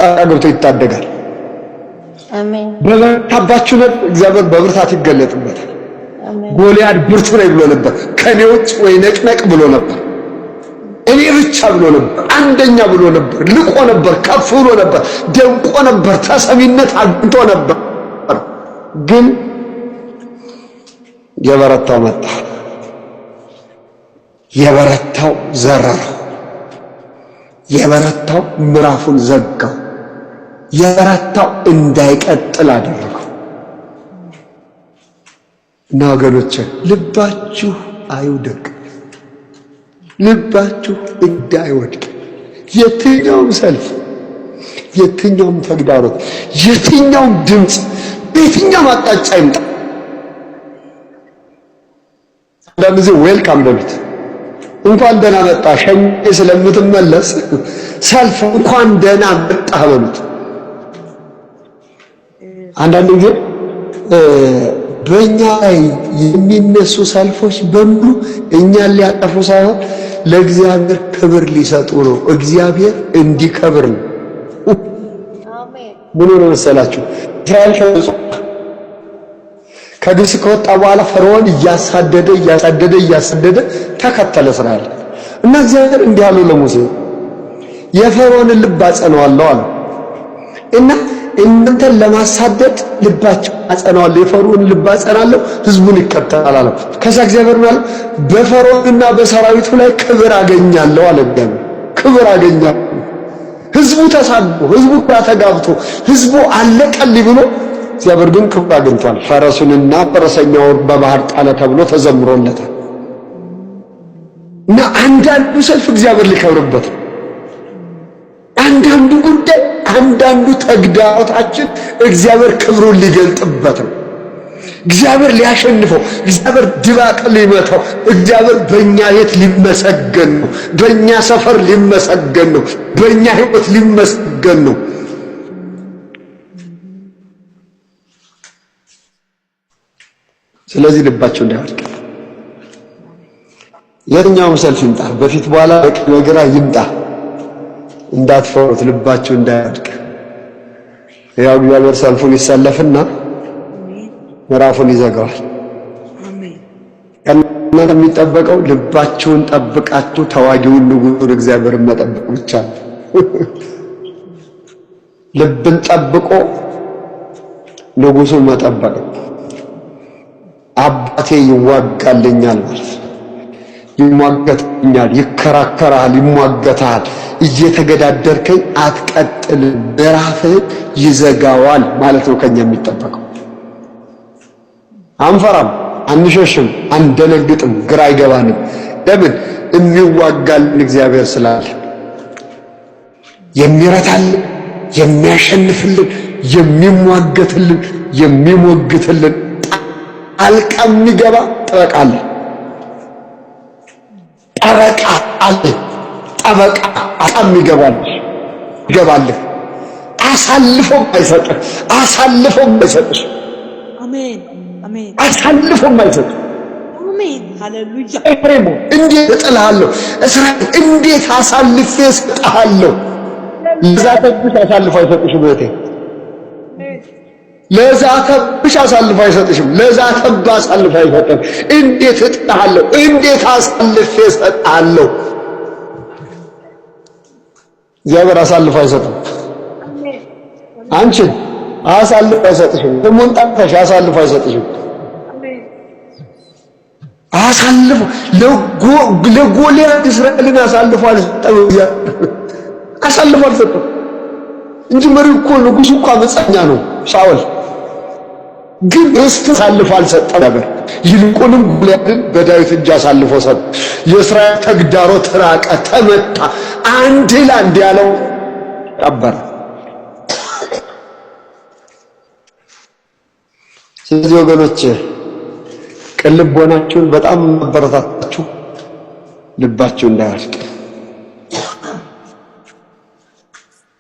ጣልቃ ገብቶ ይታደጋል። አሜን። በበረታባችሁ እግዚአብሔር በብርታት ይገለጥበታል። አሜን። ጎልያድ ብርቱ ነው ብሎ ነበር፣ ከኔ ውጭ ወይ ነቅነቅ ብሎ ነበር፣ እኔ ብቻ ብሎ ነበር፣ አንደኛ ብሎ ነበር፣ ልቆ ነበር፣ ከፍ ብሎ ነበር፣ ደምቆ ነበር፣ ተሰሚነት አግኝቶ ነበር። ግን የበረታው መጣ። የበረታው ዘረረው። የበረታው ምዕራፉን ዘጋው። የበረታው እንዳይቀጥል አደረገው። እና ወገኖቼ ልባችሁ አይውደቅ፣ ልባችሁ እንዳይወድቅ። የትኛውም ሰልፍ፣ የትኛውም ተግዳሮት፣ የትኛውም ድምፅ በየትኛውም አቅጣጫ ይምጣ አንዳንድ ጊዜ ዌልካም በሉት። እንኳን ደህና መጣ ሸኝ ስለምትመለስ ሰልፍ እንኳን ደህና መጣ በሉት። አንዳንድ ጊዜ በእኛ ላይ የሚነሱ ሰልፎች በሙሉ እኛን ሊያጠፉ ሳይሆን ለእግዚአብሔር ክብር ሊሰጡ ነው። እግዚአብሔር እንዲከብር ነው። አሜን። ምን ሆነ መሰላችሁ? እስራኤል ከግብፅ ከወጣ በኋላ ፈርዖን እያሳደደ ተከተለ እስራኤል እና እግዚአብሔር እንዲህ አለው ለሙሴ የፈርዖንን ልብ አጸናዋለሁ አለ እና እናንተን ለማሳደድ ልባቸው አጸናዋለሁ፣ የፈርዖንን ልብ አጸናለሁ፣ ህዝቡን ይከተላል አለ። ከዛ እግዚአብሔር ማለት በፈርዖንና በሰራዊቱ ላይ ክብር አገኛለሁ አለ። ክብር አገኛለሁ። ህዝቡ ተሳድቦ፣ ህዝቡ ተጋብቶ፣ ህዝቡ አለቀልኝ ብሎ እግዚአብሔር ግን ክብር አግኝቷል። ፈረሱንና ፈረሰኛውን በባህር ጣለ ተብሎ ተዘምሮለታል። እና አንዳንዱ ሰልፍ እግዚአብሔር ሊከብርበት፣ አንዳንዱ ጉዳይ፣ አንዳንዱ ተግዳሮታችን እግዚአብሔር ክብሩን ሊገልጥበት ነው። እግዚአብሔር ሊያሸንፈው፣ እግዚአብሔር ድባቅ ሊመታው፣ እግዚአብሔር በእኛ ቤት ሊመሰገን ነው፣ በእኛ ሰፈር ሊመሰገን ነው፣ በእኛ ህይወት ሊመሰገን ነው። ስለዚህ ልባቸው እንዳይወድቅ የትኛውም ሰልፍ ይምጣ፣ በፊት በኋላ በግራ ይምጣ፣ እንዳትፈሩት፣ ልባቸው እንዳይወድቅ። ያው እግዚአብሔር ሰልፉን ይሰለፍና ምዕራፉን ይዘጋዋል። ከእናንተ የሚጠበቀው ልባችሁን ጠብቃችሁ ተዋጊውን ንጉሡን እግዚአብሔርን መጠበቅ ብቻ ነው። ልብን ጠብቆ ንጉሡን መጠበቅ አባቴ ይዋጋልኛል ማለት ይሟገትኛል፣ ይከራከራል፣ ይሟገታል፣ እየተገዳደርከኝ አትቀጥል፣ ምዕራፍህን ይዘጋዋል ማለት ነው ከኛ የሚጠበቀው። አንፈራም፣ አንሸሽም፣ አንደነግጥም፣ ግራ አይገባንም። ለምን? የሚዋጋልን እግዚአብሔር ስላለ፣ የሚረታልን፣ የሚያሸንፍልን፣ የሚሟገትልን፣ የሚሞግትልን፣ ጣልቃ የሚገባ ጠበቃ አለ። ጠበቃ አለ። ጠበቃ አጣም ይገባልህ፣ አሳልፎም አይሰጥህ፣ አሳልፎም አይሰጥሽ። አሜን አሜን። አሳልፎም አይሰጥህ። አሜን ሃሌሉያ። ኤፍሬም እንዴት እጥልሃለሁ፣ እስራኤል እንዴት አሳልፌ እሰጥሃለሁ። ለዛተብሽ አሳልፎ አይሰጥሽም እህቴ፣ ለዛተብሽ አሳልፎ አይሰጥሽም። ለዛተብ አሳልፎ አይሰጥም። እንዴት እጥልሃለሁ፣ እንዴት አሳልፌ እሰጥሃለሁ። እግዚአብሔር አሳልፎ አይሰጥም። አንቺን አሳልፎ አይሰጥሽም። ደሞን ጣጣሽ አሳልፎ አይሰጥሽም። አሳልፎ ለጎልያድ እስራኤልን አሳልፎ አልሰጠም። አሳልፎ አልሰጠም እንጂ መሪው እኮ ንጉሡ እኮ አመፀኛ ነው ሳኦል፣ ግን ርስት አሳልፎ አልሰጠም ነበር። ይልቁንም ጎልያድን በዳዊት እጅ አሳልፎ ሰጠ። የእስራኤል ተግዳሮት ራቀ፣ ተመታ። አንድ ለአንድ ያለው ቀበረ። ስለዚህ ወገኖች ቅን ልቦናችሁን በጣም ማበረታታችሁ፣ ልባችሁ እንዳያልቅ፣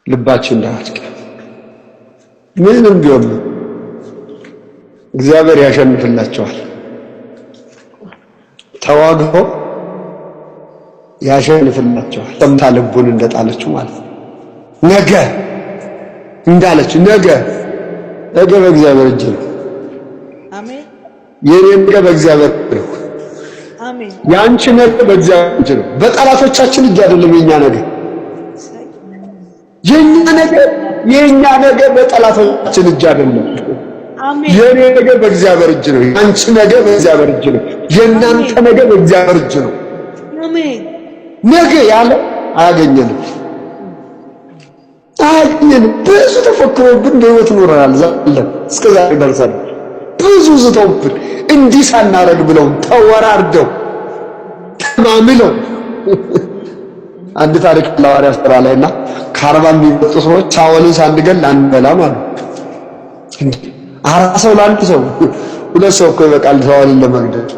ልባችሁ እንዳያልቅ። ምንም ቢሆን እግዚአብሔር ያሸንፍላችኋል። ተዋግቶ ያሸንፍላችኋል። ሰምታ ልቡን እንደጣለችው ማለት ነው። ነገ እንዳለች ነገ በእግዚአብሔር እጅ ነው። አሜን። የኔ ነገ በእግዚአብሔር እጅ ነው። አሜን። ያንቺ ነገ በእግዚአብሔር እጅ ነው። በጠላቶቻችን እጅ አይደለም የኛ ነገ። የኛ ነገ በጠላቶቻችን እጅ አይደለም። አሜን። የኔ ነገ በእግዚአብሔር እጅ ነው። ያንቺ ነገ በእግዚአብሔር እጅ ነው። የእናንተ ነገ በእግዚአብሔር እጅ ነው። አሜን። ነገ ያለ አያገኘንም። ብዙ ተፈክሮብን በህይወት ኖረናል። ዘለን እስከ ዛሬ ደርሰን ብዙ ዝተውብን እንዲህ ሳናረግ ብለው ተወራርደው ተማምለው አንድ ታሪክ ለሐዋርያት ሥራ ላይና ከ40 የሚበልጡ ሰዎች ሳኦልን ሳንገል አንበላም አሉ። እንዴ 40 ሰው ለአንድ ሰው 2 ሰው እኮ ይበቃል ሳኦልን ለመግደል።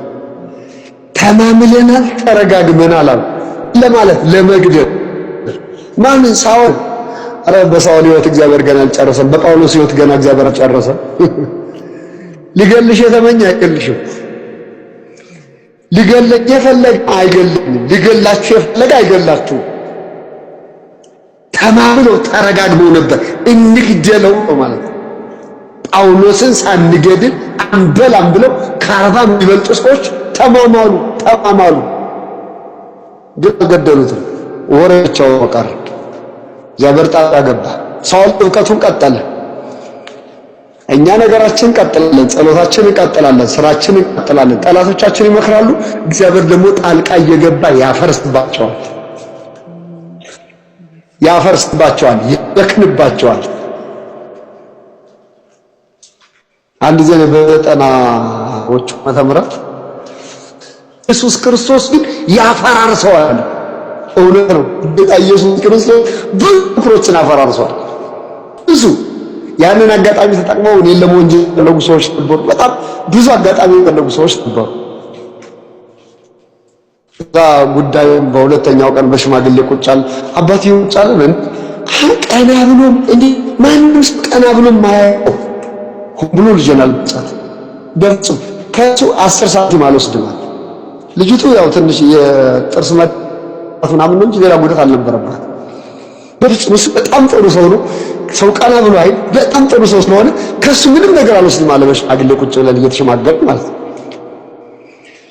ተማምለናል፣ ተረጋግመናል አሉ። ለማለት ለመግደል ማንን? ሳኦል። አረ በሳኦል ህይወት እግዚአብሔር ገና አልጨረሰም። በጳውሎስ ህይወት ገና እግዚአብሔር አልጨረሰም። ሊገልሽ የተመኘ አይገልሽም። ሊገለኝ የፈለገ አይገልም። ሊገላችሁ የፈለገ አይገላችሁ። ተማምለው ተረጋግመው ነበር እንግደለው ማለት ነው። ጳውሎስን ሳንገድል አንበላም ብለው ከ40 የሚበልጡ ሰዎች ተማማሉ። ግን ገደሉት። ወሬቻው ቀረ። እግዚአብሔር ጣልቃ ገባ። ሳኦል ጥብቀቱን ቀጠለ። እኛ ነገራችን ቀጥላለን፣ ጸሎታችን እንቀጥላለን፣ ስራችን እንቀጥላለን። ጠላቶቻችን ይመክራሉ፣ እግዚአብሔር ደግሞ ጣልቃ እየገባ ያፈርስባቸዋል፣ ይበክንባቸዋል። አንድ ጊዜ በ90ዎቹ ዓመተ ምህረት ኢየሱስ ክርስቶስ ግን ያፈራርሰዋል። እውነት ነው። ጌታ ኢየሱስ ክርስቶስ ብዙ ምክሮችን አፈራርሰዋል። ብዙ ያንን አጋጣሚ ተጠቅመው እኔን ለመወንጀል የፈለጉ ሰዎች ነበሩ። በጣም ብዙ አጋጣሚ የፈለጉ ሰዎች ነበሩ። እዛ ጉዳዩን በሁለተኛው ቀን በሽማግሌ ቁጭ አለ። አባቴው ቁጭ አለ። ቀና ብሎ እንዴ ማንም ቀና ብሎ ማያየው ብሎ ልጅን አልጻት በፍጹም ከሱ 10 ሳንቲም አልወስድም። ልጅቱ ያው ትንሽ የጥርስ መጥፋት ምናምን ነው እንጂ ሌላ ጉዳት አልነበረባት። በፍጹም እሱ በጣም ጥሩ ሰው ነው። ሰው ቀና ብሎ አይ በጣም ጥሩ ሰው ስለሆነ ከሱ ምንም ነገር አልወስድም አለ። በሽማግሌ ቁጭ ብለን እየተሸማገል ማለት ነው።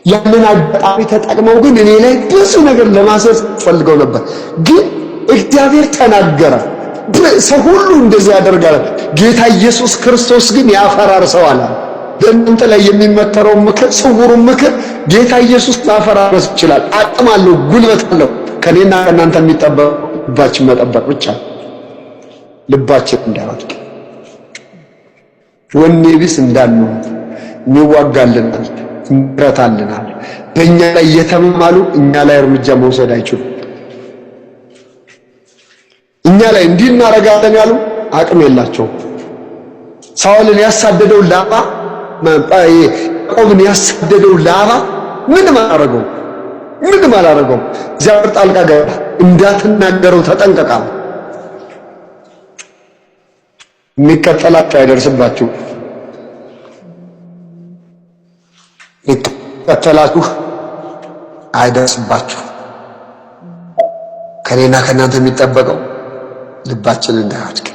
ያንን አጋጣሚ ተጠቅመው ግን እኔ ላይ ብዙ ነገር ለማሰር ፈልገው ነበር። ግን እግዚአብሔር ተናገረ። ሰው ሁሉ እንደዚህ ያደርጋል። ጌታ ኢየሱስ ክርስቶስ ግን ያፈራርሰዋል። በእናንተ ላይ የሚመከረው ምክር፣ ስውሩ ምክር ጌታ ኢየሱስ ማፈራረስ ይችላል። አቅም አለው፣ ጉልበት አለው። ከኔና ከእናንተ የሚጠበቀው ልባችን መጠበቅ ብቻ። ልባችን እንዳይወድቅ ወኔ ቢስ እንዳንሆን የሚዋጋልናል፣ ይረታልናል። በእኛ ላይ እየተማማሉ እኛ ላይ እርምጃ መውሰድ አይችሉም። እኛ ላይ እንዲህ እናደርጋለን ያሉ አቅም የላቸውም። ሳኦልን ያሳደደው ላባ ያዕቆብን ያሳደደው ላባ ምንም አላደረገውም። እግዚአብሔር ጣልቃ ገባ። እንዳትናገረው ተጠንቀቃ። የሚከተላችሁ አይደርስባችሁ። የሚከተላችሁ አይደርስባችሁ። ከኔና ከእናንተ የሚጠበቀው ልባችን እንዳያድግ